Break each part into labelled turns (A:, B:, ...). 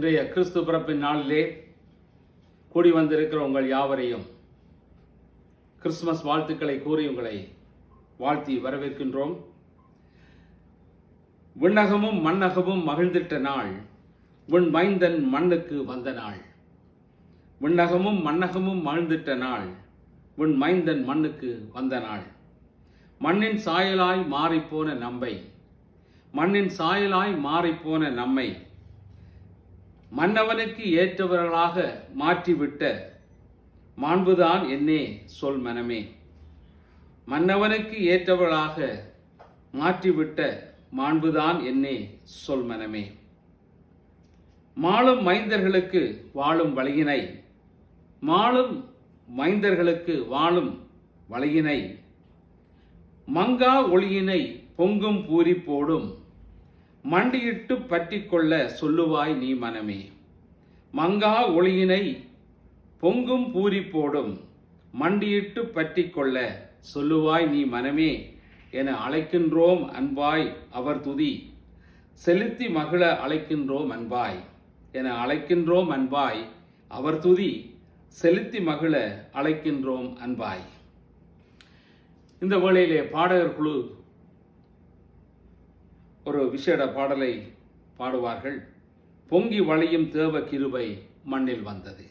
A: இன்றைய கிறிஸ்து பிறப்பின் நாளிலே கூடி வந்திருக்கிற உங்கள் யாவரையும் கிறிஸ்துமஸ் வாழ்த்துக்களை கூறி உங்களை வாழ்த்தி வரவேற்கின்றோம். விண்ணகமும் மண்ணகமும் மகிழ்ந்திட்ட நாள், உன் மைந்தன் மண்ணுக்கு வந்த நாள். விண்ணகமும் மண்ணகமும் மகிழ்ந்திட்ட நாள், உன் மைந்தன் மண்ணுக்கு வந்த நாள். மண்ணின் சாயலாய் மாறிப்போன நம்மை, மண்ணின் சாயலாய் மாறிப்போன நம்மை மன்னவனுக்கு ஏற்றவர்களாக மாற்றிவிட்ட மாண்புதான் என்னே சொல் மனமே. மன்னவனுக்கு ஏற்றவர்களாக மாற்றிவிட்ட மாண்புதான் என்னே சொல் மனமே. மாளும் மைந்தர்களுக்கு வாழும் வழியினை, மாளும் மைந்தர்களுக்கு வாழும் வழியினை, மங்கா ஒளியினை பொங்கும் பூரிப்போடும் மண்டியிட்டு பற்றி கொள்ள சொல்லுவாய் நீ மனமே. மங்கா ஒளியினை பொங்கும் பூரிப்போடும் மண்டியிட்டு பற்றி கொள்ள சொல்லுவாய் நீ மனமே என அழைக்கின்றோம் அன்பாய் அவர் துதி. செலுத்தி மகிழ அழைக்கின்றோம் அன்பாய் என அழைக்கின்றோம் அன்பாய் அவர் துதி. செலுத்தி மகிழ அழைக்கின்றோம் அன்பாய். இந்த வேளையிலே பாடகர் குழு ஒரு விசேட பாடலை பாடுவார்கள். பொங்கி வழியும் தேவ கிருபை மண்ணில் வந்தது.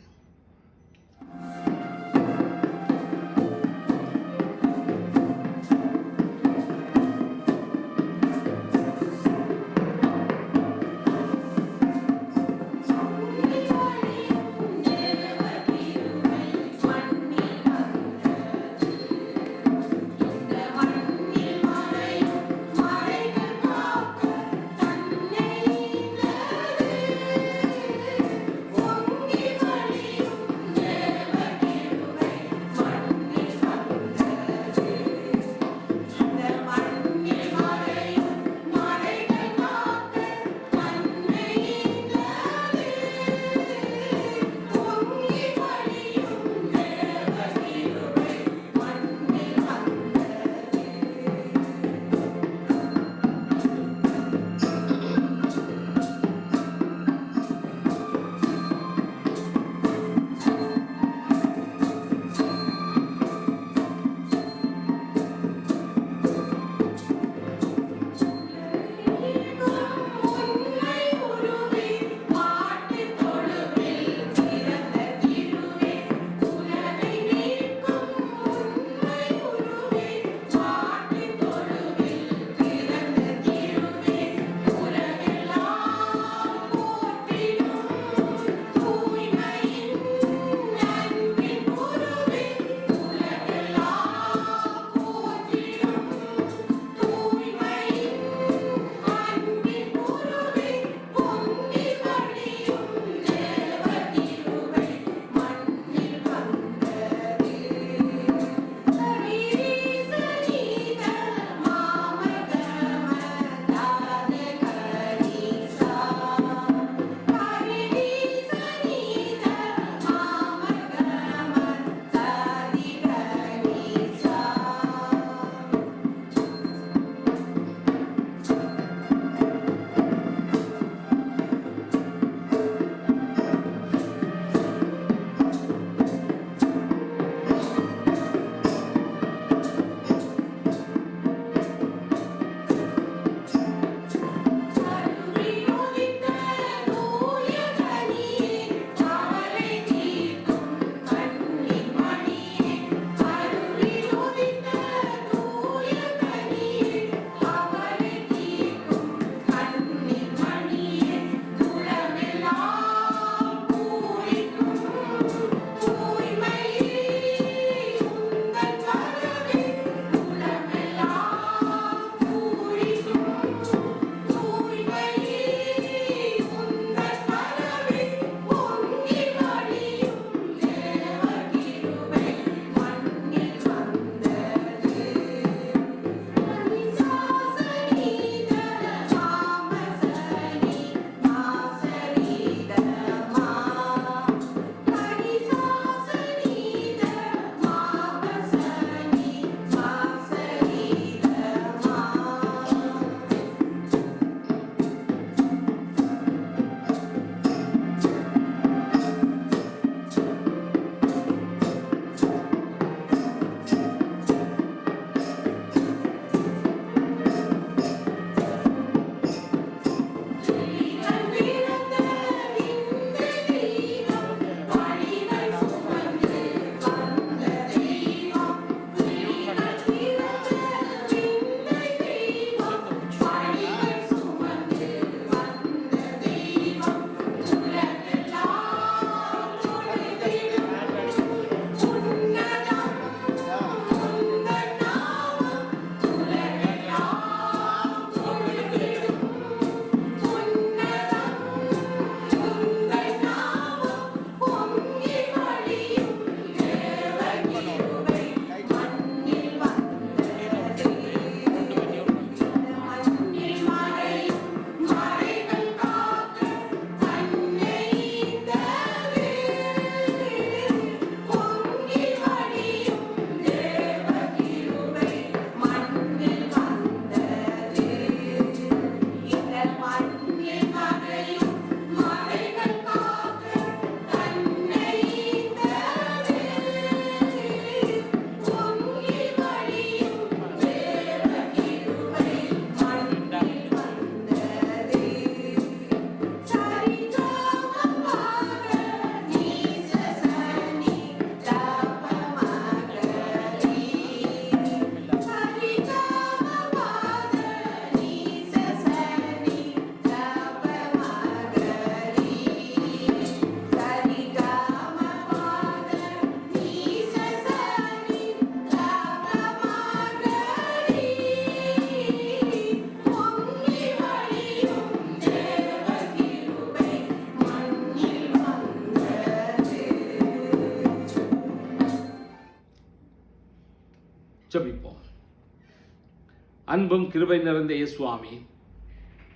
A: அன்பும் கிருபை நிறைந்த இயேசுவாமி,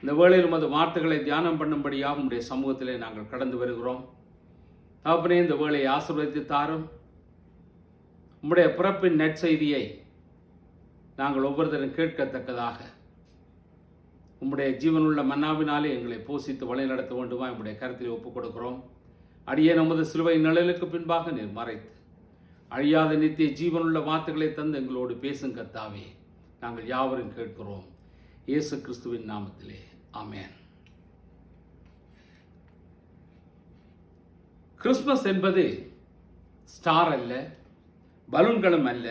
A: இந்த வேளையில் உமது வார்த்தைகளை தியானம் பண்ணும்படியாக உம்முடைய சமூகத்திலே நாங்கள் கடந்து வருகிறோம். தகப்பனே, இந்த வேளையை ஆசீர்வதித்து தாரும். உம்முடைய பிறப்பின் நற்செய்தியை நாங்கள் ஒவ்வொருத்தரும் கேட்கத்தக்கதாக உம்முடைய ஜீவனுள்ள மன்னாவினாலே எங்களை போஷித்து வழி நடத்த வேண்டுமா உம்முடைய கருத்தில் ஒப்புக் கொடுக்கிறோம். அடியே நமது சிலுவை நிழலுக்கு பின்பாக நீர் மறைத்து அழியாத நித்திய ஜீவனுள்ள வார்த்தைகளை தந்து எங்களோடு பேசும் கர்த்தாவே, நாங்கள் யாவரும் கேட்கிறோம் இயேசு கிறிஸ்துவின் நாமத்திலே, ஆமென். கிறிஸ்துமஸ் என்பது ஸ்டார் அல்ல, பலூன்களும் அல்ல,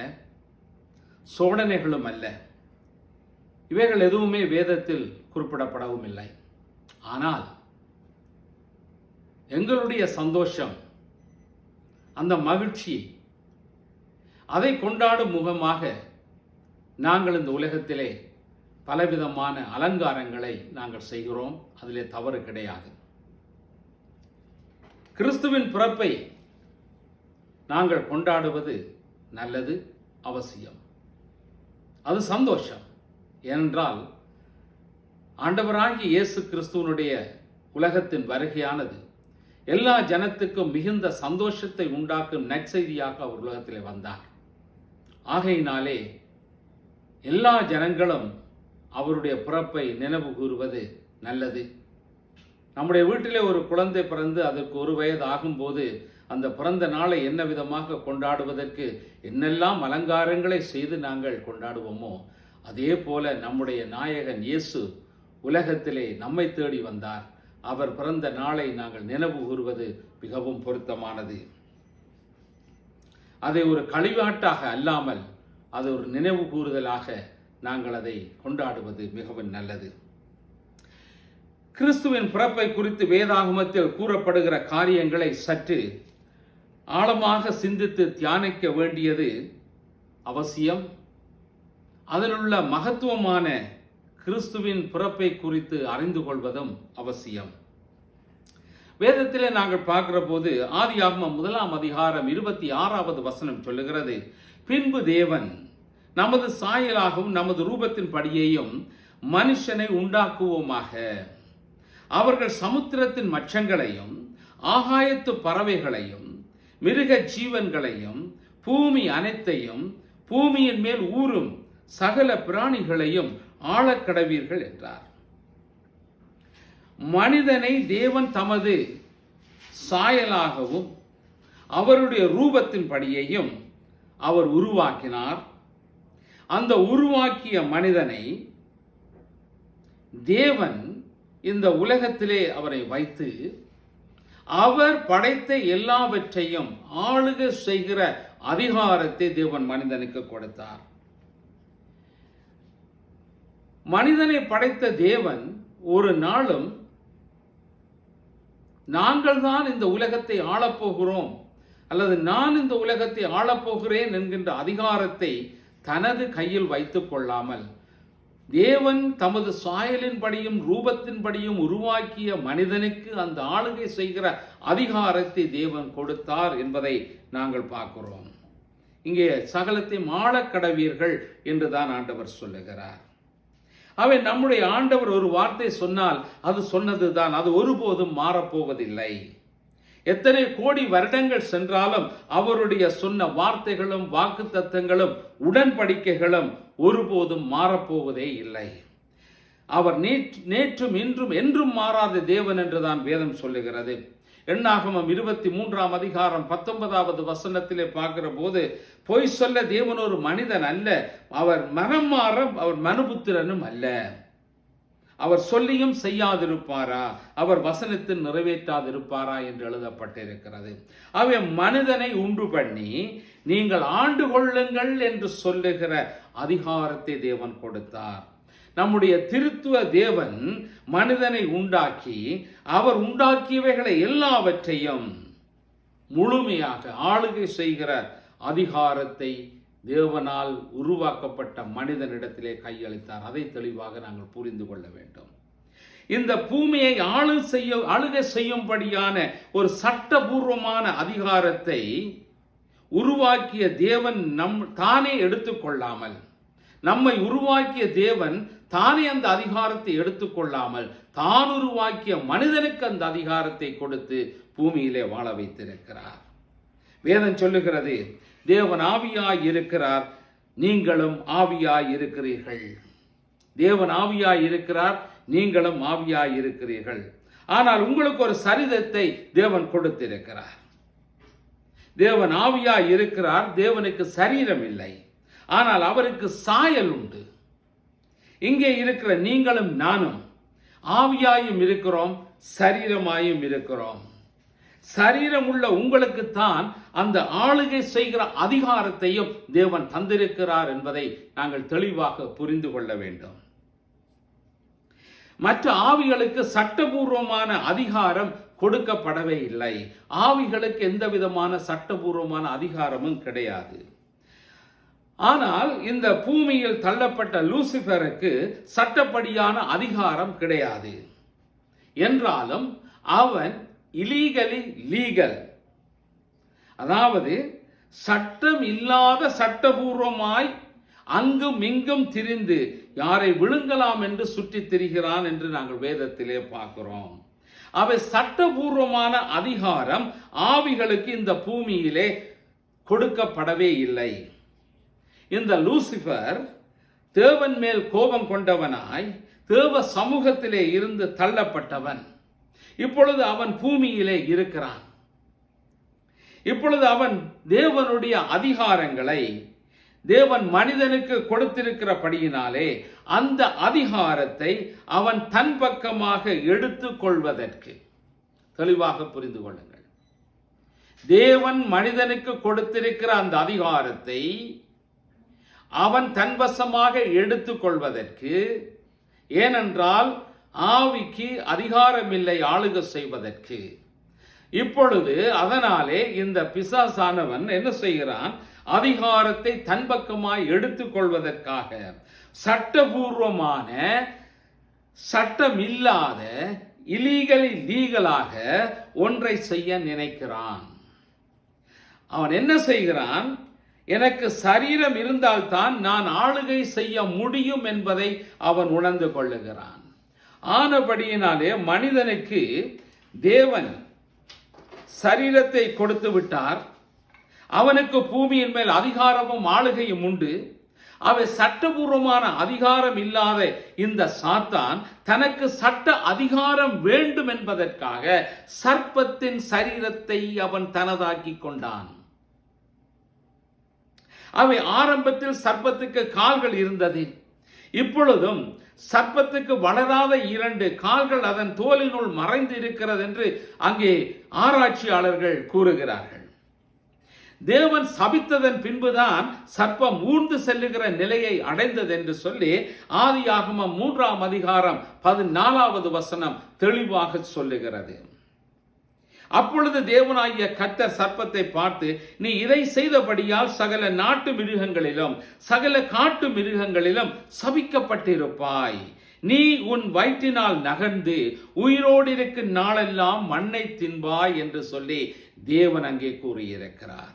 A: சோடனைகளும் அல்ல. இவைகள் எதுவுமே வேதத்தில் குறிப்பிடப்படவும் இல்லை. ஆனால் எங்களுடைய சந்தோஷம், அந்த மகிழ்ச்சி, அதை கொண்டாடும் முகமாக நாங்கள் இந்த உலகத்திலே பலவிதமான அலங்காரங்களை நாங்கள் செய்கிறோம். அதிலே தவறு கிடையாது. கிறிஸ்துவின் பிறப்பை நாங்கள் கொண்டாடுவது நல்லது, அவசியம். அது சந்தோஷம். ஏனென்றால் ஆண்டவராகிய இயேசு கிறிஸ்துவனுடைய உலகத்தின் வருகையானது எல்லா ஜனத்துக்கும் மிகுந்த சந்தோஷத்தை உண்டாக்கும் நற்செய்தியாக அவர் உலகத்திலே வந்தார். ஆகையினாலே எல்லா ஜனங்களும் அவருடைய பிறப்பை நினைவு கூறுவது நல்லது. நம்முடைய வீட்டிலே ஒரு குழந்தை பிறந்து அதற்கு 1 வயது ஆகும்போது அந்த பிறந்த நாளை என்ன விதமாக கொண்டாடுவதற்கு என்னெல்லாம் அலங்காரங்களை செய்து நாங்கள் கொண்டாடுவோமோ, அதே போல நம்முடைய நாயகன் இயேசு உலகத்திலே நம்மை தேடி வந்தார். அவர் பிறந்த நாளை நாங்கள் நினைவு கூறுவது மிகவும் பொருத்தமானது. அதை ஒரு களிவாட்டாக அல்லாமல் அது ஒரு நினைவு கூறுதலாக நாங்கள் அதை கொண்டாடுவது மிகவும் நல்லது. கிறிஸ்துவின் பிறப்பை குறித்து வேதாகமத்தில் கூறப்படுகிற காரியங்களை சற்று ஆழமாக சிந்தித்து தியானிக்க வேண்டியது அவசியம். அதிலுள்ள மகத்துவமான கிறிஸ்துவின் பிறப்பை குறித்து அறிந்து கொள்வதும் அவசியம். வேதத்திலே நாங்கள் பார்க்கிற போது ஆதியாகமம் 1 அதிகாரம் 26வது வசனம் சொல்லுகிறது, பின்பு தேவன் நமது சாயலாகவும் நமது ரூபத்தின் படியையும் மனுஷனை உண்டாக்குவோமாக, அவர்கள் சமுத்திரத்தின் மச்சங்களையும் ஆகாயத்து பறவைகளையும் மிருக ஜீவன்களையும் பூமி அனைத்தையும் பூமியின் மேல் ஊறும் சகல பிராணிகளையும் ஆளக்கடவீர்கள் என்றார். மனிதனை தேவன் தமது சாயலாகவும் அவருடைய ரூபத்தின் படியையும் அவர் உருவாக்கினார். அந்த உருவாக்கிய மனிதனை தேவன் இந்த உலகத்திலே அவரை வைத்து அவர் படைத்த எல்லாவற்றையும் ஆளுகை செய்கிற அதிகாரத்தை தேவன் மனிதனுக்கு கொடுத்தார். மனிதனை படைத்த தேவன் ஒரு நாளும் நாங்கள் தான் இந்த உலகத்தை ஆளப்போகிறோம் அல்லது நான் இந்த உலகத்தை ஆளப்போகிறேன் என்கின்ற அதிகாரத்தை தனது கையில் வைத்துக் கொள்ளாமல் தேவன் தமது சாயலின்படியும் ரூபத்தின்படியும் உருவாக்கிய மனிதனுக்கு அந்த ஆளுகை செய்கிற அதிகாரத்தை தேவன் கொடுத்தார் என்பதை நாங்கள் பார்க்கிறோம். இங்கே சகலத்தை ஆளக்கடவீர்கள் என்றுதான் ஆண்டவர் சொல்லுகிறார். அவன் நம்முடைய ஆண்டவர் ஒரு வார்த்தை சொன்னால் அது சொன்னதுதான், அது ஒருபோதும் மாறப்போவதில்லை. எத்தனை கோடி வருடங்கள் சென்றாலும் அவருடைய சொன்ன வார்த்தைகளும் வாக்குத்தத்தங்களும் உடன்படிக்கைகளும் ஒருபோதும் மாறப்போவதே இல்லை. அவர் நேற்றும் இன்றும் என்றும் மாறாத தேவன் என்றுதான் வேதம் சொல்லுகிறது. எண்ணாகமம் 23 அதிகாரம் 19வது வசனத்திலே பார்க்கிற போது, பொய் சொல்ல தேவன் ஒரு மனிதன் அல்ல, அவர் மனம் மாற அவர் மனுபுத்திரனும் அல்ல. அவர் சொல்லியும் செய்யாதிருப்பாரா, அவர் வசனத்தில் நிறைவேற்றாதிருப்பாரா என்று எழுதப்பட்டிருக்கிறது. அவன் மனிதனை உண்டு பண்ணி நீங்கள் ஆண்டு கொள்ளுங்கள் என்று சொல்லுகிற அதிகாரத்தை தேவன் கொடுத்தார். நம்முடைய திருத்துவ தேவன் மனிதனை உண்டாக்கி அவர் உண்டாக்கியவைகளை எல்லாவற்றையும் முழுமையாக ஆளுகை செய்கிற அதிகாரத்தை தேவனால் உருவாக்கப்பட்ட மனிதனிடத்திலே கையளித்தார். அதை தெளிவாக நாங்கள் புரிந்து கொள்ள வேண்டும். இந்த பூமியை ஆளுகை செய்யும்படியான ஒரு சட்டபூர்வமான அதிகாரத்தை உருவாக்கிய தேவன் தானே எடுத்துக்கொள்ளாமல் நம்மை உருவாக்கிய தேவன் தானே அந்த அதிகாரத்தை எடுத்துக்கொள்ளாமல் தான் உருவாக்கிய மனிதனுக்கு அந்த அதிகாரத்தை கொடுத்து பூமியிலே வாழ வைத்திருக்கிறார். வேதம் சொல்லுகிறது, தேவன் ஆவியாய் இருக்கிறார், நீங்களும் ஆவியாய் இருக்கிறீர்கள். தேவன் ஆவியாய் இருக்கிறார், நீங்களும் ஆவியாய் இருக்கிறீர்கள். ஆனால் உங்களுக்கு ஒரு சரீரத்தை தேவன் கொடுத்திருக்கிறார். தேவன் ஆவியாய் இருக்கிறார், தேவனுக்கு சரீரம் இல்லை, ஆனால் அவருக்கு சாயல் உண்டு. இங்கே இருக்கிற நீங்களும் நானும் ஆவியாயும் இருக்கிறோம், சரீரமாயும் இருக்கிறோம். சரீரம் உள்ள உங்களுக்கு தான் அந்த ஆளுகை செய்கிற அதிகாரத்தையும் தேவன் தந்திருக்கிறார் என்பதை நாங்கள் தெளிவாக புரிந்து கொள்ள வேண்டும். மற்ற ஆவிகளுக்கு சட்டபூர்வமான அதிகாரம் கொடுக்கப்படவே இல்லை. ஆவிகளுக்கு எந்த விதமான சட்டபூர்வமான அதிகாரமும் கிடையாது. ஆனால் இந்த பூமியில் தள்ளப்பட்ட லூசிபருக்கு சட்டப்படியான அதிகாரம் கிடையாது. என்றாலும் அவன் இல்லீகலி லீகல், அதாவது சட்டம் இல்லாத சட்டபூர்வமாய் அங்கும் இங்கும் திரிந்து யாரை விழுங்கலாம் என்று சுற்றி திரிகிறான் என்று நாங்கள் வேதத்திலே பார்க்கிறோம். அவை சட்டபூர்வமான அதிகாரம் ஆவிகளுக்கு இந்த பூமியிலே கொடுக்கப்படவே இல்லை. இந்த லூசிபர் தேவன் மேல் கோபம் கொண்டவனாய் தேவ சமூகத்திலே இருந்து தள்ளப்பட்டவன். இப்பொழுது அவன் பூமியிலே இருக்கிறான். இப்பொழுது அவன் தேவனுடைய அதிகாரங்களை தேவன் மனிதனுக்கு கொடுத்திருக்கிறபடியினாலே அந்த அதிகாரத்தை அவன் தன் பக்கமாக எடுத்துக் கொள்வதற்கு, தெளிவாக புரிந்து கொள்ளுங்கள், தேவன் மனிதனுக்கு கொடுத்திருக்கிற அந்த அதிகாரத்தை அவன் தன்வசமாக எடுத்துக் கொள்வதற்கு, ஏனென்றால் ஆவிக்கு அதிகாரம் இல்லை ஆளுகை செய்வதற்கு. இப்பொழுது அதனாலே இந்த பிசாசானவன் என்ன செய்கிறான்? அதிகாரத்தை தன் பக்கமாய் எடுத்துக் கொள்வதற்காக சட்டபூர்வமான, சட்டம் இல்லாத, இல்லீகலி லீகலாக ஒன்றை செய்ய நினைக்கிறான். அவன் என்ன செய்கிறான்? எனக்கு சரீரம் இருந்தால்தான் நான் ஆளுகை செய்ய முடியும் என்பதை அவன் உணர்ந்து கொள்ளுகிறான். ஆனபடியினாலே மனிதனுக்கு தேவன் சரீரத்தை கொடுத்து விட்டார். அவனுக்கு பூமியின் மேல் அதிகாரமும் ஆளுகையும் உண்டு. அவை சட்டபூர்வமான அதிகாரம் இல்லாத இந்த சாத்தான் தனக்கு சட்ட அதிகாரம் வேண்டும் என்பதற்காக சர்ப்பத்தின் சரீரத்தை அவன் தனதாக்கி கொண்டான். அவை ஆரம்பத்தில் சர்ப்பத்துக்கு கால்கள் இருந்தது. இப்பொழுதும் சர்ப்பத்துக்கு வளராத 2 கால்கள் அதன் தோலினுள் மறைந்து இருக்கிறது என்று அங்கே ஆராய்ச்சியாளர்கள் கூறுகிறார்கள். தேவன் சபித்ததன் பின்புதான் சர்ப்பம் ஊர்ந்து செல்லுகிற நிலையை அடைந்தது என்று சொல்லி ஆதியாகமம் 3ஆம் அதிகாரம் 14வது வசனம் தெளிவாக சொல்லுகிறது. அப்பொழுது தேவனாகிய கர்த்தர் சர்ப்பத்தை பார்த்து, நீ இதை செய்தபடியால் சகல நாட்டு மிருகங்களிலும் சகல காட்டு மிருகங்களிலும் சபிக்கப்பட்டிருப்பாய். நீ உன் வயிற்றினால் நகர்ந்து உயிரோடு இருக்கும் நாளெல்லாம் மண்ணை தின்பாய் என்று சொல்லி தேவன் அங்கே கூறியிருக்கிறார்.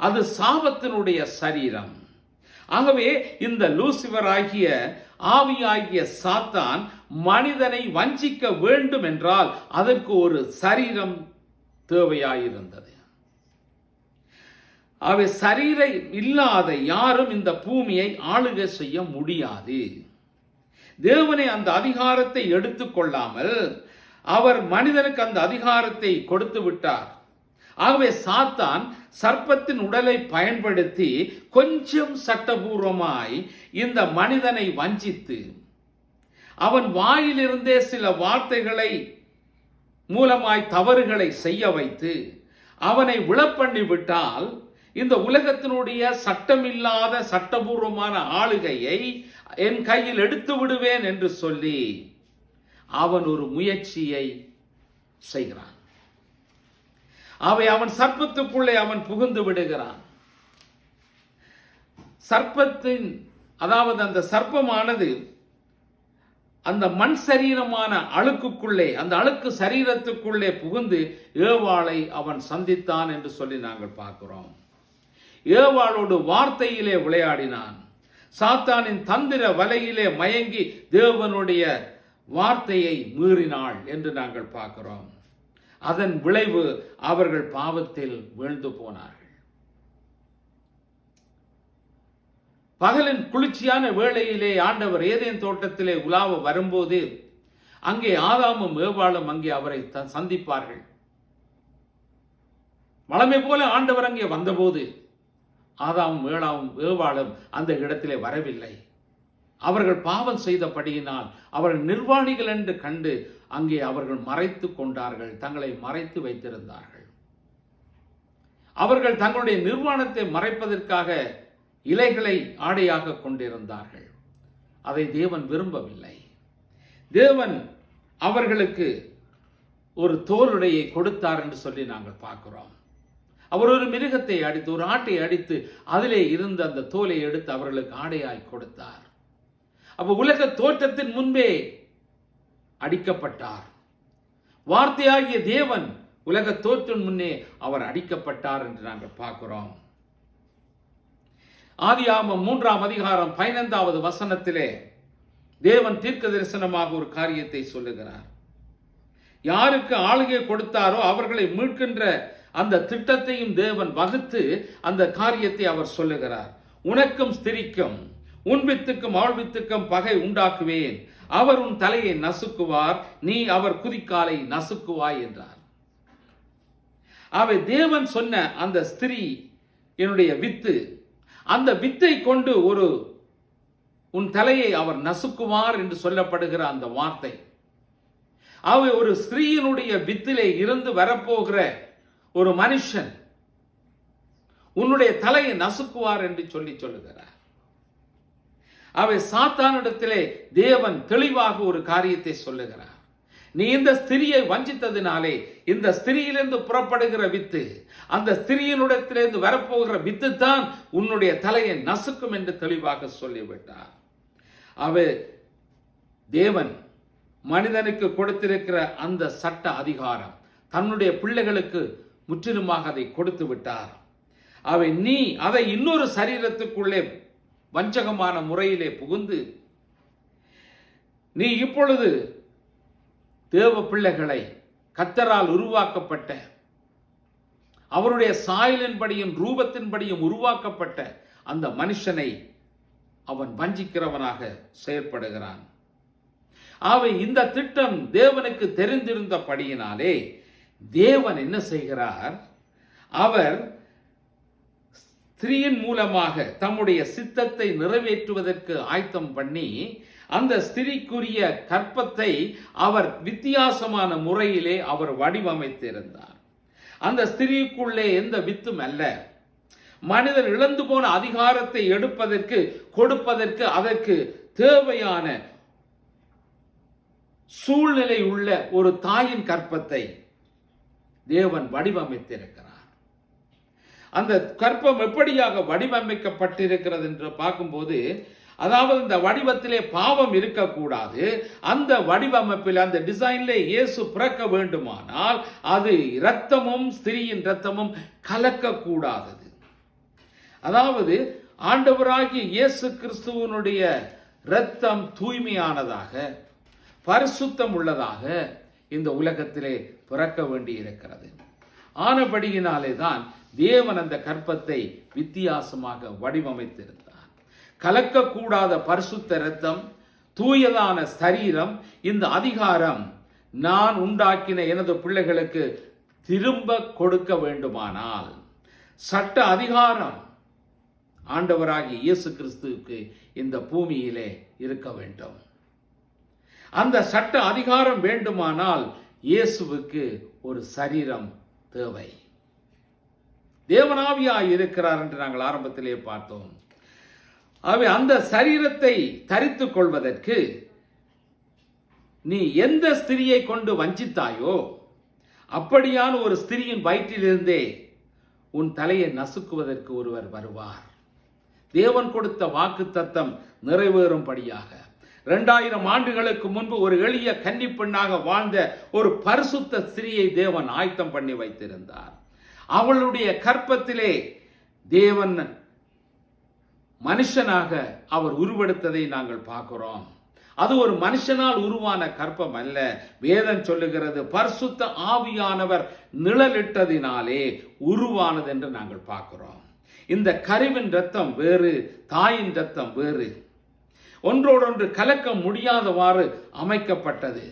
A: அது சாபத்தினுடைய சரீரம். ஆகவே இந்த லூசிபர் ஆகிய ஆவியாகிய சாத்தான் மனிதனை வஞ்சிக்க வேண்டும் என்றால் அதற்கு ஒரு சரீரம் தேவையாயிருந்தது. அவை சரீரம் இல்லாத யாரும் இந்த பூமியை ஆளுகை செய்ய முடியாது. தேவனை அந்த அதிகாரத்தை எடுத்துக்கொள்ளாமல் அவர் மனிதனுக்கு அந்த அதிகாரத்தை கொடுத்து விட்டார். ஆகவே சாத்தான் சர்ப்பத்தின் உடலை பயன்படுத்தி கொஞ்சம் சட்டபூர்வமாய் இந்த மனிதனை வஞ்சித்து அவன் வாயிலிருந்தே சில வார்த்தைகளை மூலமாய் தவறுகளை செய்ய வைத்து அவனை விழப்பண்ணி விட்டால் இந்த உலகத்தினுடைய சட்டமில்லாத சட்டபூர்வமான ஆளுகையை என் கையில் எடுத்து விடுவேன் என்று சொல்லி அவன் ஒரு முயற்சியை செய்கிறான். அவன் சர்ப்பத்துக்குள்ளே அவன் புகுந்து விடுகிறான். சர்ப்பத்தின், அதாவது அந்த சர்ப்பமானது அந்த மண் சரீரமான அழுக்குக்குள்ளே, அந்த அழுக்கு சரீரத்துக்குள்ளே புகுந்து ஏவாளை அவன் சந்தித்தான் என்று சொல்லி நாங்கள் பார்க்கிறோம். ஏவாளோடு வார்த்தையிலே விளையாடினான். சாத்தானின் தந்திர வலையிலே மயங்கி தேவனுடைய வார்த்தையை மீறினாள் என்று நாங்கள் பார்க்கிறோம். அதன் விளைவு அவர்கள் பாவத்தில் வீழ்ந்து போனார்கள். பகலின் குளிர்ச்சியான வேளையிலே ஆண்டவர் ஏதேன் தோட்டத்திலே உலாவ வரும்போது அங்கே ஆதாமும் ஏவாளும் அங்கே அவரை சந்திப்பார்கள். வழமை போல ஆண்டவர் அங்கே வந்தபோது ஆதாமும் ஏவாளும் அந்த இடத்திலே வரவில்லை. அவர்கள் பாவம் செய்தபடியினால் அவர்கள் நிர்வாணிகள் என்று கண்டு அங்கே அவர்கள் மறைத்து கொண்டார்கள், தங்களை மறைத்து வைத்திருந்தார்கள். அவர்கள் தங்களுடைய நிர்வாணத்தை மறைப்பதற்காக இலைகளை ஆடையாக கொண்டிருந்தார்கள். அதை தேவன் விரும்பவில்லை. தேவன் அவர்களுக்கு ஒரு தோலுடையை கொடுத்தார் என்று சொல்லி நாங்கள் பார்க்கிறோம். அவர் ஒரு மிருகத்தை அடித்து, ஒரு ஆட்டை அடித்து அதிலே இருந்த அந்த தோலை எடுத்து அவர்களுக்கு ஆடையாய் கொடுத்தார். அப்ப உலக தோற்றத்தின் முன்பே அடிக்கப்பட்டார். வார்த்தையாகிய தேவன் உலக தோற்றின் முன்னே அவர் அடிக்கப்பட்டார் என்று நாங்கள் பார்க்கிறோம். ஆதியாகமம் 3ஆம் அதிகாரம் 15வது வசனத்திலே தேவன் தீர்க்க தரிசனமாக ஒரு காரியத்தை சொல்லுகிறார். யாருக்கு ஆளுகை கொடுத்தாரோ அவர்களை மீட்கின்ற அந்த திட்டத்தையும் தேவன் வகுத்து அந்த காரியத்தை அவர் சொல்லுகிறார். உனக்கும் ஸ்திரிக்கும் உன் வித்துக்கும் அவள் வித்துக்கும் பகை உண்டாக்குவேன், அவர் உன் தலையை நசுக்குவார், நீ அவர் குதிக்காலை நசுக்குவாய் என்றார். அவை தேவன் சொன்ன அந்த ஸ்திரீ என்னுடைய வித்து, அந்த வித்தை கொண்டு உன் தலையை அவர் நசுக்குவார் என்று சொல்லப்படுகிற அந்த வார்த்தை, அவை ஒரு ஸ்திரீயினுடைய வித்திலே இருந்து வரப்போகிற ஒரு மனுஷன் உன்னுடைய தலையை நசுக்குவார் என்று சொல்லுகிறார். அவை சாத்தானிடத்திலே தேவன் தெளிவாக ஒரு காரியத்தை சொல்லுகிறார். நீ இந்த ஸ்திரியை வஞ்சித்ததினாலே இந்த ஸ்திரியிலிருந்து புறப்படுகிற வித்து, அந்த ஸ்திரியினிடத்திலிருந்து வரப்போகிற வித்து தான் உன்னுடைய தலையை நசுக்கும் என்று தெளிவாக சொல்லிவிட்டார். தேவன் மனிதனுக்கு கொடுத்திருக்கிற அந்த சட்ட அதிகாரம் தன்னுடைய பிள்ளைகளுக்கு முற்றிலுமாக அதை கொடுத்து விட்டார். நீ அதை இன்னொரு சரீரத்துக்குள்ளே வஞ்சகமான முறையிலே புகுந்து நீ இப்பொழுது தேவ பிள்ளைகளை கர்த்தரால் உருவாக்கப்பட்ட அவருடைய சாயலின்படியும் ரூபத்தின்படியும் உருவாக்கப்பட்ட அந்த மனுஷனை அவன் வஞ்சிக்கிறவனாக செயல்படுகிறான். இந்த திட்டம் தேவனுக்கு தெரிந்திருந்தபடியினாலே தேவன் என்ன செய்கிறார்? அவர் ஸ்திரீயின் மூலமாக தம்முடைய சித்தத்தை நிறைவேற்றுவதற்கு ஆயத்தம் பண்ணி அந்த ஸ்திரீக்குரிய கற்பத்தை அவர் வித்தியாசமான முறையிலே அவர் வடிவமைத்திருந்தார். அந்த ஸ்திரீக்குள்ளே எந்த வித்தும் அல்ல. மனிதர் இழந்து போன அதிகாரத்தை எடுப்பதற்கு கொடுப்பதற்கு அதற்கு தேவையான சூழ்நிலை உள்ள ஒரு தாயின் கற்பத்தை தேவன் வடிவமைத்திருக்கிறார். அந்த கற்பம் எப்படியாக வடிவமைக்கப்பட்டிருக்கிறது என்று பார்க்கும்போது, அதாவது இந்த வடிவத்திலே பாவம் இருக்கக்கூடாது. அந்த வடிவமைப்பில் அந்த டிசைன்ல இயேசு பிறக்க வேண்டுமானால் அது இரத்தமும் ஸ்திரீயின் இரத்தமும் கலக்கக்கூடாதது. அதாவது ஆண்டவராகிய இயேசு கிறிஸ்துவனுடைய இரத்தம் தூய்மையானதாக பரிசுத்தம் உள்ளதாக இந்த உலகத்திலே பிறக்க வேண்டி இருக்கிறது. ஆனபடியினாலே தான் தேவன் அந்த கற்பத்தை வித்தியாசமாக வடிவமைத்திருந்தார். கலக்கக்கூடாத பரிசுத்த இரத்தம், தூயதான சரீரம், இந்த அதிகாரம் நான் உண்டாக்கின எனது பிள்ளைகளுக்கு திரும்ப கொடுக்க வேண்டுமானால் சட்ட அதிகாரம் ஆண்டவராகிய இயேசு கிறிஸ்துவுக்கு இந்த பூமியிலே இருக்க வேண்டும். அந்த சட்ட அதிகாரம் வேண்டுமானால் இயேசுவுக்கு ஒரு சரீரம் தேவை. தேவனாவியாய் இருக்கிறார் என்று நாங்கள் ஆரம்பத்திலே பார்த்தோம். அந்த சரீரத்தை தரித்துக் கொள்வதற்கு நீ எந்த ஸ்திரியை கொண்டு வஞ்சித்தாயோ அப்படியான ஒரு ஸ்திரியின் வயிற்றிலிருந்தே உன் தலையை நசுக்குவதற்கு ஒருவர் வருவார். தேவன் கொடுத்த வாக்கு தத்தம் நிறைவேறும்படியாக 2000 ஆண்டுகளுக்கு முன்பு ஒரு எளிய கன்னிப்பெண்ணாக வாழ்ந்த ஒரு பரிசுத்த ஸ்திரியை தேவன் ஆயத்தம் பண்ணி வைத்திருந்தார். அவளுடைய கற்பத்திலே தேவன் மனுஷனாக அவர் உருவெடுத்ததை நாங்கள் பார்க்கிறோம். அது ஒரு மனுஷனால் உருவான கற்பம் அல்ல. வேதம் சொல்லுகிறது பரிசுத்த ஆவியானவர் நிழலிட்டதினாலே உருவானது என்று நாங்கள் பார்க்கிறோம். இந்த கருவின் இரத்தம் வேறு, தாயின் இரத்தம் வேறு, ஒன்றோடொன்று கலக்க முடியாதவாறு அமைக்கப்பட்டது.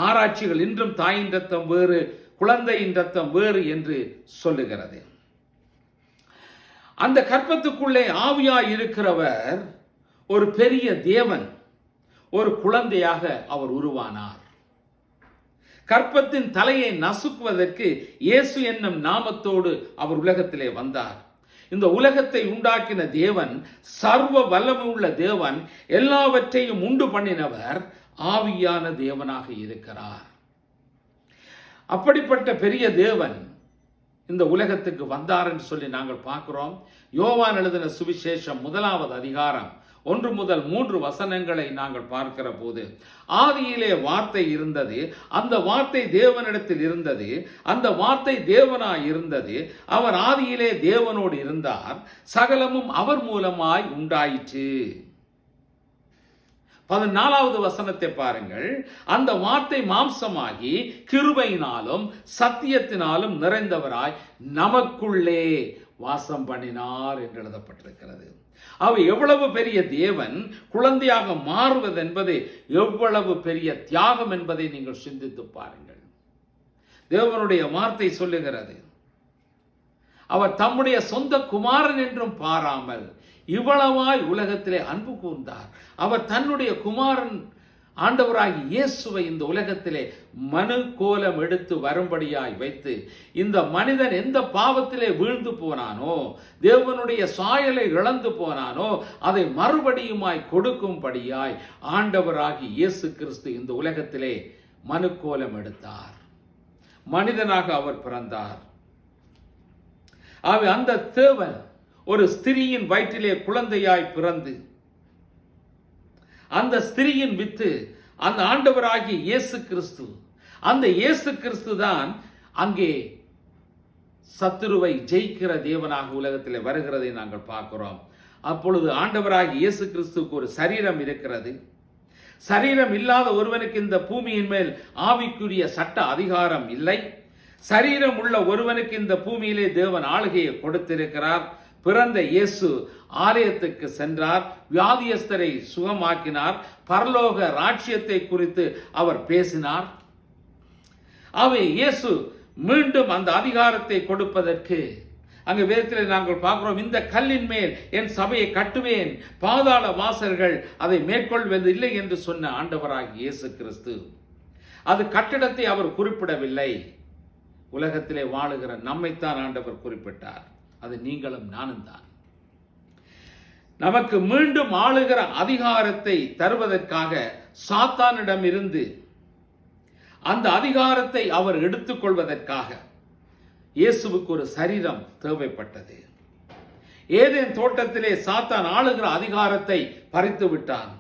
A: ஆராய்ச்சிகள் இன்றும் தாயின் இரத்தம் வேறு, குழந்தையின் இரத்தம் வேறு என்று சொல்லுகிறது. அந்த கற்பத்துக்குள்ளே ஆவியாய் இருக்கிறவர் ஒரு பெரிய தேவன், ஒரு குழந்தையாக அவர் உருவானார். கற்பத்தின் தலையை நசுக்குவதற்கு இயேசு என்னும் நாமத்தோடு அவர் உலகத்திலே வந்தார். இந்த உலகத்தை உண்டாக்கின தேவன், சர்வ வல்லமை உள்ள தேவன், எல்லாவற்றையும் உண்டு பண்ணினவர் ஆவியான தேவனாக இருக்கிறார். அப்படிப்பட்ட பெரிய தேவன் இந்த உலகத்துக்கு வந்தார் என்று சொல்லி நாங்கள் பார்க்கிறோம். யோவான் எழுதின சுவிசேஷம் 1வது அதிகாரம் 1 முதல் 3 வசனங்களை நாங்கள் பார்க்கிற போது, ஆதியிலே வார்த்தை இருந்தது, அந்த வார்த்தை தேவனிடத்தில் இருந்தது, அந்த வார்த்தை தேவனாய் இருந்தது, அவர் ஆதியிலே தேவனோடு இருந்தார், சகலமும் அவர் மூலமாய் உண்டாயிற்று. 14வது வசனத்தை பாருங்கள். அந்த வார்த்தை மாம்சமாகி கிருபையினாலும் சத்தியத்தினாலும் நிறைந்தவராய் நமக்குள்ளே வாசம் பண்ணினார் என்று எழுதப்பட்டிருக்கிறது. அவர் எவ்வளவு பெரிய தேவன், குழந்தையாக மாறுவது என்பது எவ்வளவு பெரிய தியாகம் என்பதை நீங்கள் சிந்தித்து பாருங்கள். தேவனுடைய வார்த்தை சொல்லுகிறது, அவர் தம்முடைய சொந்த குமாரன் என்றும் பாராமல் இவ்வளவாய் உலகத்திலே அன்பு கூர்ந்தார். அவர் தன்னுடைய குமாரன் ஆண்டவராகி இயேசுவை இந்த உலகத்திலே மனு கோலம் எடுத்து வரும்படியாய் வைத்து, இந்த மனிதன் எந்த பாவத்திலே வீழ்ந்து போனானோ, தேவனுடைய சாயலை இழந்து போனானோ, அதை மறுபடியுமாய் கொடுக்கும்படியாய் ஆண்டவராகி இயேசு கிறிஸ்து இந்த உலகத்திலே மனு கோலம் எடுத்தார். மனிதனாக அவர் பிறந்தார். அந்த தேவன் ஒரு ஸ்திரீயின் வயிற்றிலே குழந்தையாய் பிறந்து, அந்த ஸ்திரீயின் வித்து அந்த ஆண்டவராகிய இயேசு கிறிஸ்து, அந்த இயேசு கிறிஸ்து தான் அங்கே சத்துருவை ஜெயிக்கிற தேவனாக உலகத்தில் வருகிறதை நாங்கள் பார்க்கிறோம். அப்பொழுது ஆண்டவராகிய இயேசு கிறிஸ்துவுக்கு ஒரு சரீரம் இருக்கிறது. சரீரம் இல்லாத ஒருவனுக்கு இந்த பூமியின் மேல் ஆவிக்குரிய சட்ட அதிகாரம் இல்லை. சரீரம் உள்ள ஒருவனுக்கு இந்த பூமியிலே தேவன் ஆளுகையை கொடுத்திருக்கிறார். பிறந்த இயேசு ஆலயத்துக்கு சென்றார், வியாதியஸ்தரை சுகமாக்கினார், பரலோக ராஜ்யத்தை குறித்து அவர் பேசினார். இயேசு மீண்டும் அந்த அதிகாரத்தை கொடுப்பதற்கு அங்கு வேதத்தில் நாங்கள் பார்க்கிறோம், இந்த கல்லின் மேல் என் சபையை கட்டுவேன், பாதாள வாசல்கள் அதை மேற்கொள்வது இல்லை என்று சொன்ன ஆண்டவராகிய இயேசு கிறிஸ்து, அது கட்டிடத்தை அவர் குறிப்பிடவில்லை, உலகத்திலே வாழுகிற நம்மைத்தான் ஆண்டவர் குறிப்பிட்டார். அது நீங்களும் நானும் தான். நமக்கு மீண்டும் ஆளுகிற அதிகாரத்தை தருவதற்காக சாத்தானிடம் இருந்து அந்த அதிகாரத்தை அவர் எடுத்துக்கொள்வதற்காக இயேசுவுக்கு ஒரு சரீரம் தேவைப்பட்டது. ஏதேன் தோட்டத்திலே சாத்தான் ஆளுகிற அதிகாரத்தை பறித்து விட்டான்.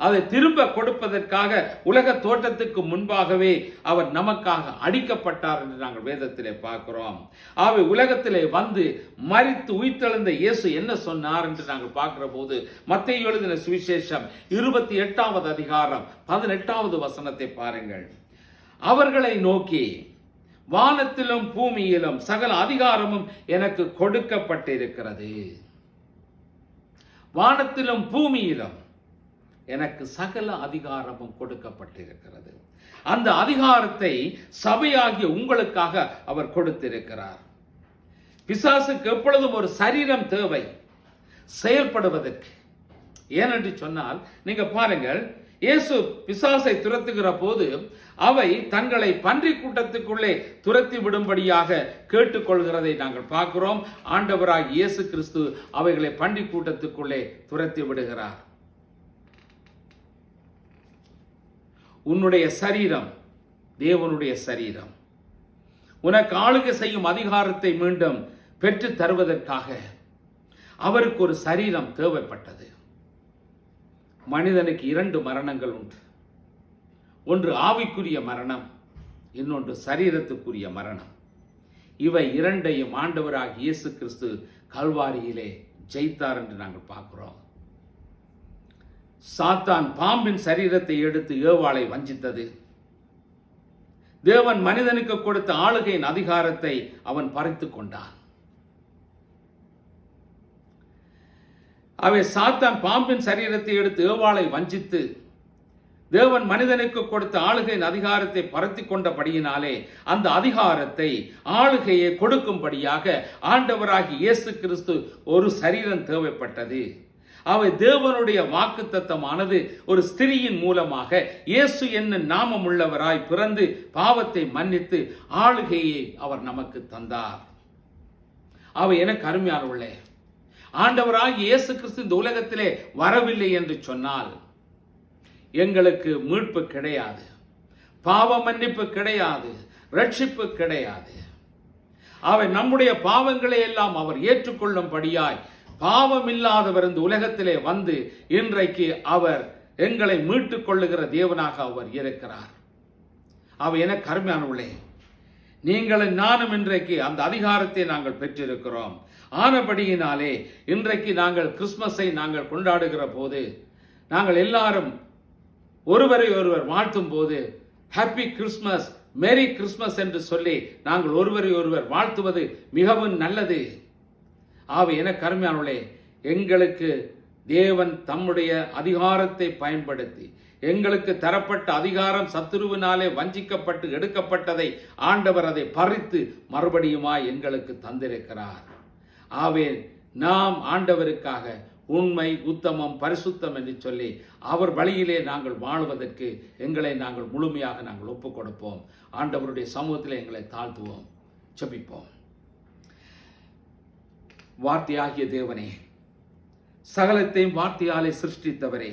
A: அதை திரும்ப கொடுப்பதற்காக உலக தோட்டத்துக்கு முன்பாகவே அவர் நமக்காக அடிக்கப்பட்டார் என்று நாங்கள் வேதத்திலே பார்க்கிறோம். உலகத்திலே வந்து மரித்து உயிர்த்தெழுந்த இயேசு என்ன சொன்னார் என்று நாங்கள் பார்க்கிற போது, மத்தேயு எழுதின சுவிசேஷம் 28வது அதிகாரம் 18வது வசனத்தை பாருங்கள். அவர்களை நோக்கி, வானத்திலும் பூமியிலும் சகல அதிகாரமும் எனக்கு கொடுக்கப்பட்டிருக்கிறது. வானத்திலும் பூமியிலும் எனக்கு சகல அதிகாரமும் கொடுக்கப்பட்டிருக்கிறது. அந்த அதிகாரத்தை சபையாகிய உங்களுக்காக அவர் கொடுத்திருக்கிறார். பிசாசுக்கு எப்பொழுதும் ஒரு சரீரம் தேவை செயல்படுவதற்கு. ஏனென்று சொன்னால், நீங்க பாருங்கள், இயேசு பிசாசை துரத்துகிற போது அவை தங்களை பன்றி கூட்டத்துக்குள்ளே துரத்தி விடும்படியாக கேட்டுக்கொள்கிறதை நாங்கள் பார்க்கிறோம். ஆண்டவராகிய இயேசு கிறிஸ்து அவைகளை பன்றி கூட்டத்துக்குள்ளே துரத்தி விடுகிறார். உன்னுடைய சரீரம் தேவனுடைய சரீரம். உனக்கு ஆளுகை செய்யும் அதிகாரத்தை மீண்டும் பெற்று தருவதற்காக அவருக்கு ஒரு சரீரம் தேவைப்பட்டது. மனிதனுக்கு 2 மரணங்கள் உண்டு. ஒன்று ஆவிக்குரிய மரணம், இன்னொன்று சரீரத்துக்குரிய மரணம். இவை இரண்டையும் ஆண்டவராகிய இயேசு கிறிஸ்து கல்வாரியிலே ஜெயித்தார் என்று நாங்கள் பார்க்கிறோம். சாத்தான் பாம்பின் சரீரத்தை எடுத்து ஏவாளை வஞ்சித்தது. தேவன் மனிதனுக்கு கொடுத்த ஆளுகையின் அதிகாரத்தை அவன் பறித்துக் கொண்டான். அவை சாத்தான் பாம்பின் சரீரத்தை எடுத்து ஏவாளை வஞ்சித்து தேவன் மனிதனுக்கு கொடுத்த ஆளுகையின் அதிகாரத்தை பறித்துக் கொண்டபடியினாலே அந்த அதிகாரத்தை ஆளுகையை கொடுக்கும்படியாக ஆண்டவராகிய இயேசு கிறிஸ்து ஒரு சரீரம் தேவைப்பட்டது. அவை தேவனுடைய வாக்குத்தத்தமானது ஒரு ஸ்திரியின் மூலமாக இயேசு என்னும் நாமம் உள்ளவராய் பிறந்து பாவத்தை மன்னித்து ஆளுகையை அவர் நமக்கு தந்தார். அவை எனக்கு அருமையானவர்களே, ஆண்டவராகிய இயேசு கிறிஸ்து இந்த உலகத்திலே வரவில்லை என்று சொன்னால் எங்களுக்கு மீட்பு கிடையாது, பாவ மன்னிப்பு கிடையாது, ரட்சிப்பு கிடையாது. அவை நம்முடைய பாவங்களை எல்லாம் அவர் ஏற்றுக்கொள்ளும்படியாய் பாவமில்லாதவர் இந்த உலகத்திலே வந்து இன்றைக்கு அவர் எங்களை மீட்டுக் கொள்ளுகிற தேவனாக அவர் இருக்கிறார். அவை எனக்கு அருமையானவர்களே, நீங்களும் நானும் இன்றைக்கு அந்த அதிகாரத்தை நாங்கள் பெற்றிருக்கிறோம். ஆனபடியினாலே இன்றைக்கு நாங்கள் கிறிஸ்துமஸை நாங்கள் கொண்டாடுகிற போது நாங்கள் எல்லாரும் ஒருவரை ஒருவர் வாழ்த்தும் போது ஹாப்பி கிறிஸ்மஸ், மேரி கிறிஸ்மஸ் என்று சொல்லி நாங்கள் ஒருவரை ஒருவர் வாழ்த்துவது மிகவும் நல்லது. ஆகவே என கருமையானவர்களே, எங்களுக்கு தேவன் தம்முடைய அதிகாரத்தை பயன்படுத்தி எங்களுக்கு தரப்பட்ட அதிகாரம் சத்துருவினாலே வஞ்சிக்கப்பட்டு எடுக்கப்பட்டதை ஆண்டவர் அதை பறித்து மறுபடியுமாய் எங்களுக்கு தந்திருக்கிறார். ஆகவே நாம் ஆண்டவருக்காக உண்மை, உத்தமம், பரிசுத்தம் என்று சொல்லி அவர் வழியிலே நாங்கள் வாழ்வதற்கு எங்களை நாங்கள் முழுமையாக நாங்கள் ஒப்புக் கொடுப்போம். ஆண்டவருடைய சமூகத்திலே எங்களை தாழ்த்துவோம். ஜெபிப்போம். வார்த்தையாகிய தேவனே, சகலத்தையும் வார்த்தையாலே சிருஷ்டித்தவரே,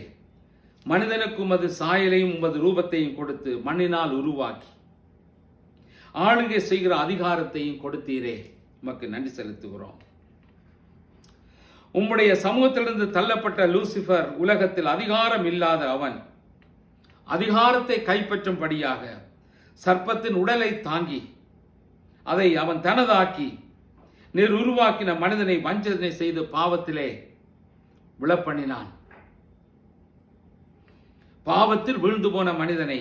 A: மனிதனுக்கு உமது சாயலையும் உமது ரூபத்தையும் கொடுத்து மண்ணினால் உருவாக்கி ஆளுகை செய்கிற அதிகாரத்தையும் கொடுத்தீரே, உமக்கு நன்றி செலுத்துகிறோம். உம்முடைய சமூகத்திலிருந்து தள்ளப்பட்ட லூசிபர் உலகத்தில் அதிகாரம் இல்லாத அவன் அதிகாரத்தை கைப்பற்றும்படியாக சர்ப்பத்தின் உடலை தாங்கி அதை அவன் தனதாக்கி நீர் உருவாக்கின மனிதனை வஞ்சனை செய்து பாவத்திலே விழப்பண்ணினான். பாவத்தில் விழுந்து போன மனிதனை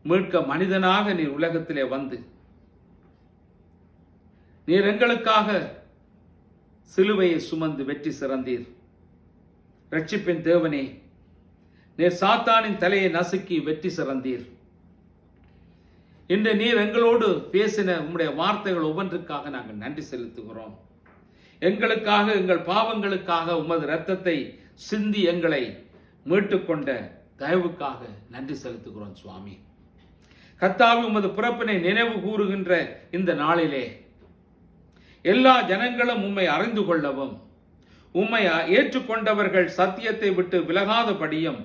A: மீட்க மனிதனாக நீர் உலகத்திலே வந்து நீர் எங்களுக்காக சிலுவையை சுமந்து வெற்றி சிறந்தீர். ரட்சிப்பின் தேவனே, நீர் சாத்தானின் தலையை நசுக்கி வெற்றி சிறந்தீர். இன்று நீர் எங்களோடு பேசின உம்முடைய வார்த்தைகள் ஒவ்வொன்றுக்காக நாங்கள் நன்றி செலுத்துகிறோம். எங்களுக்காக, எங்கள் பாவங்களுக்காக உமது இரத்தத்தை சிந்தி எங்களை மீட்டுக்கொண்ட தயவுக்காக நன்றி செலுத்துகிறோம் சுவாமி. கர்த்தாவே, உமது பிறப்பினை நினைவு கூறுகின்ற இந்த நாளிலே எல்லா ஜனங்களும் உம்மை அறிந்து கொள்ளவும் உம்மை ஏற்றுக்கொண்டவர்கள் சத்தியத்தை விட்டு விலகாதபடியும்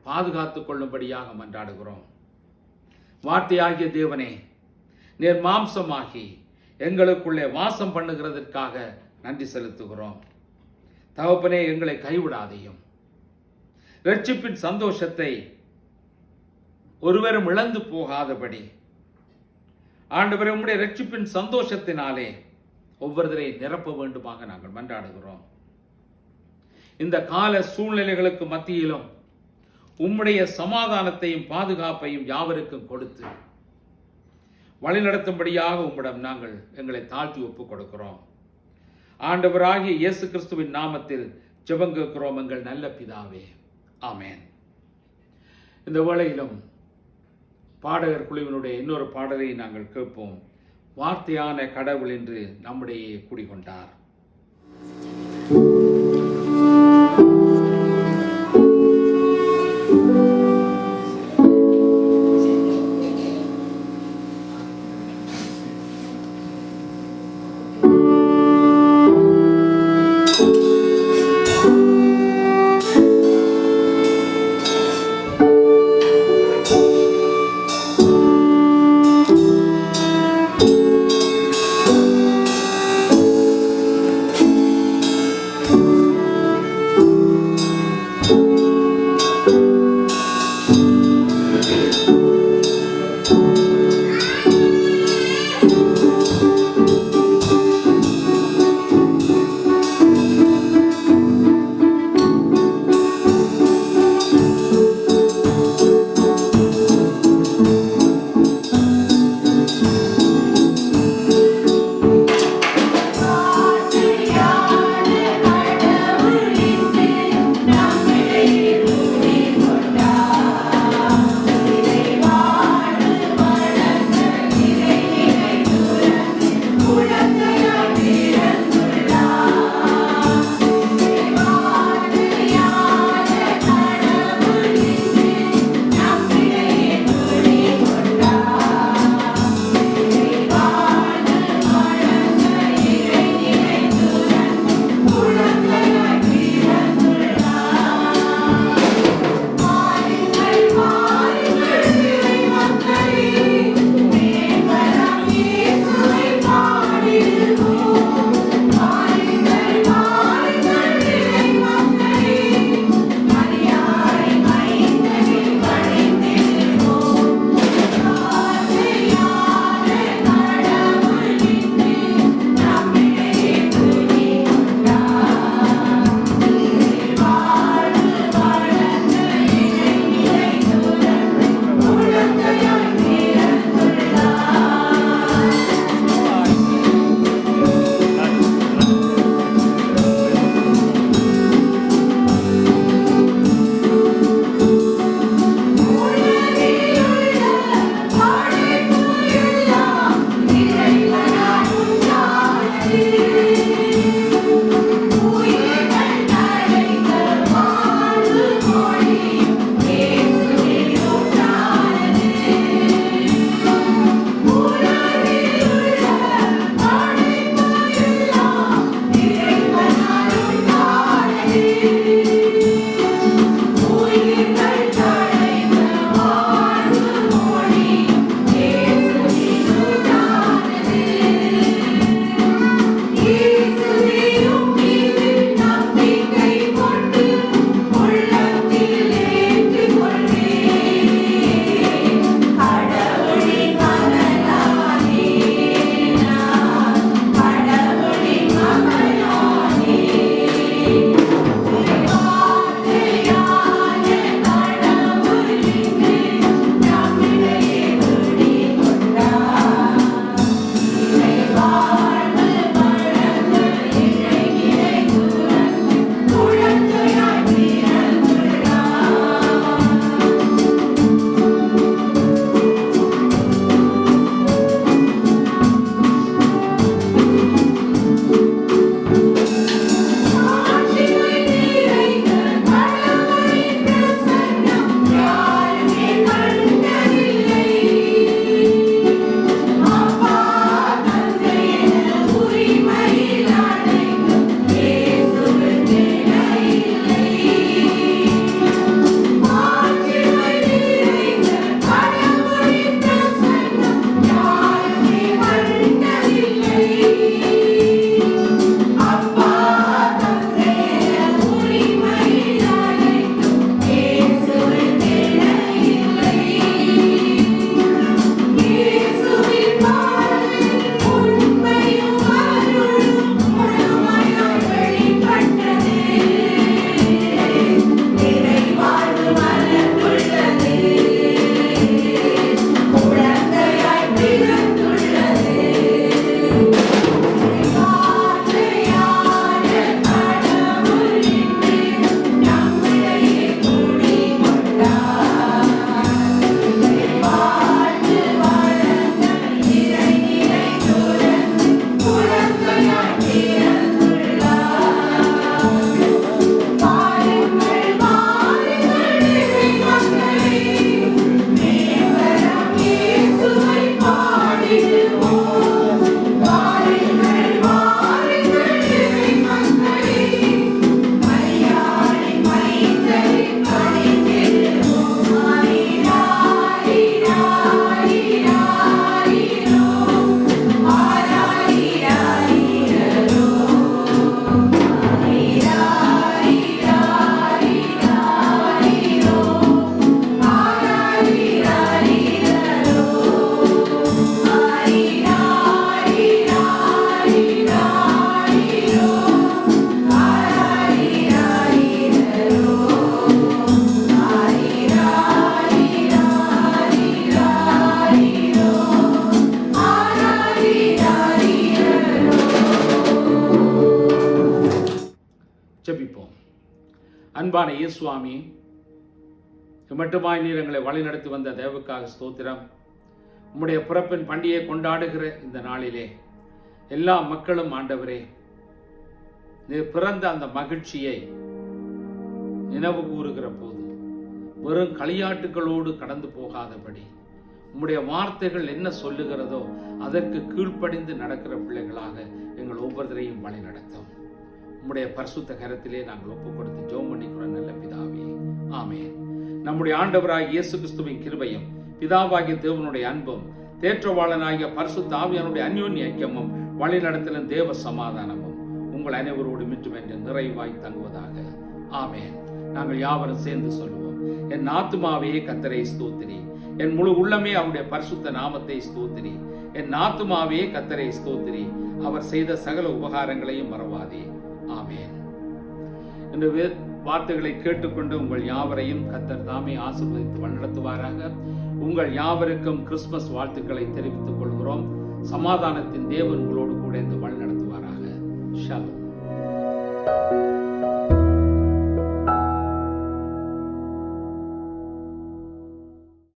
A: பாதுகாத்துக் கொள்ளும்படியாக மன்றாடுகிறோம். வார்த்தையாகிய தேவனே, நீர் மாம்சமாகி எங்களுக்குள்ளே வாசம் பண்ணுகிறதற்காக நன்றி செலுத்துகிறோம். தகப்பனே, எங்களை கைவிடாதையும் ரட்சிப்பின் சந்தோஷத்தை ஒருவரும் இழந்து போகாதபடி ஆண்டவரே, உம்முடைய ரட்சிப்பின் சந்தோஷத்தினாலே ஒவ்வொருவரை நிரப்ப வேண்டுமாக நாங்கள் மன்றாடுகிறோம். இந்த கால சூழ்நிலைகளுக்கு மத்தியிலும் உம்முடைய சமாதானத்தையும் பாதுகாப்பையும் யாவருக்கும் கொடுத்து வழிநடத்தும்படியாக உம்மிடம் நாங்கள் எங்களை தாழ்த்தி ஒப்புக் கொடுக்கிறோம். ஆண்டவராகிய இயேசு கிறிஸ்துவின் நாமத்தில் ஜெபம் கேட்கிறோம் எங்கள் நல்ல பிதாவே, ஆமென். இந்த வேளையிலும் பாடகர் குழுவினுடைய இன்னொரு பாடலை நாங்கள் கேட்போம். வார்த்தையான கடவுள் என்று நம்முடைய குடிகொண்டார். அன்பான இயேசுவாமி, மட்டுமாய் நீர் எங்களை வழிநடத்தி வந்த தேவக்காக ஸ்தோத்திரம். உம்முடைய பிறப்பின் பண்டிகையை கொண்டாடுகிற இந்த நாளிலே எல்லா மக்களும் ஆண்டவரே, நீர் பிறந்த அந்த மகிழ்ச்சியை நினைவு கூறுகிற போது வெறும் களியாட்டுகளோடு கடந்து போகாதபடி உம்முடைய வார்த்தைகள் என்ன சொல்லுகிறதோ அதற்கு கீழ்ப்படிந்து நடக்கிற பிள்ளைகளாக எங்கள் ஒவ்வொருத்தரையும் வழி நடத்தும். உம்முடைய பரிசுத்த கரத்திலே நாங்கள் ஒப்புக் கொடுத்து ஜெபம் பண்ணிக்கிறோம் நல்ல பிதாவே, ஆமென். நம்முடைய ஆண்டவராகிய இயேசு கிறிஸ்துவின் கிருபையும் பிதாவாகிய தேவனுடைய அன்பும் தேற்றவாளனாகிய பரிசுத்த ஆவியானுடைய அந்யோன்ய ஐக்கியமும் வழி நடத்தலும் தேவ சமாதானமும் உங்கள் அனைவரோடு மீண்டும் என்று நிறைவாய் தங்குவதாக, ஆமென். நாங்கள் யாவரும் சேர்ந்து சொல்லுவோம். என் ஆத்துமாவே கர்த்தரை ஸ்தோத்திரி, என் முழு உள்ளமே அவருடைய பரிசுத்த நாமத்தை ஸ்தோத்திரி. என் ஆத்துமாவே கர்த்தரை ஸ்தோத்திரி, அவர் செய்த சகல உபகாரங்களையும் மறவாதே, ஆமென். இந்த வார்த்தைகளை கேட்டுக்கொண்டு உங்கள் யாவரையும் கர்த்தர் தாமே ஆசீர்வதித்து வழிநடத்துவாராக. உங்கள் யாவருக்கும் கிறிஸ்துமஸ் வாழ்த்துக்களை தெரிவித்துக் கொள்கிறோம். சமாதானத்தின் தேவன் உங்களோடு கூட இந்த வழிநடத்துவாராக. ஷாலோம்.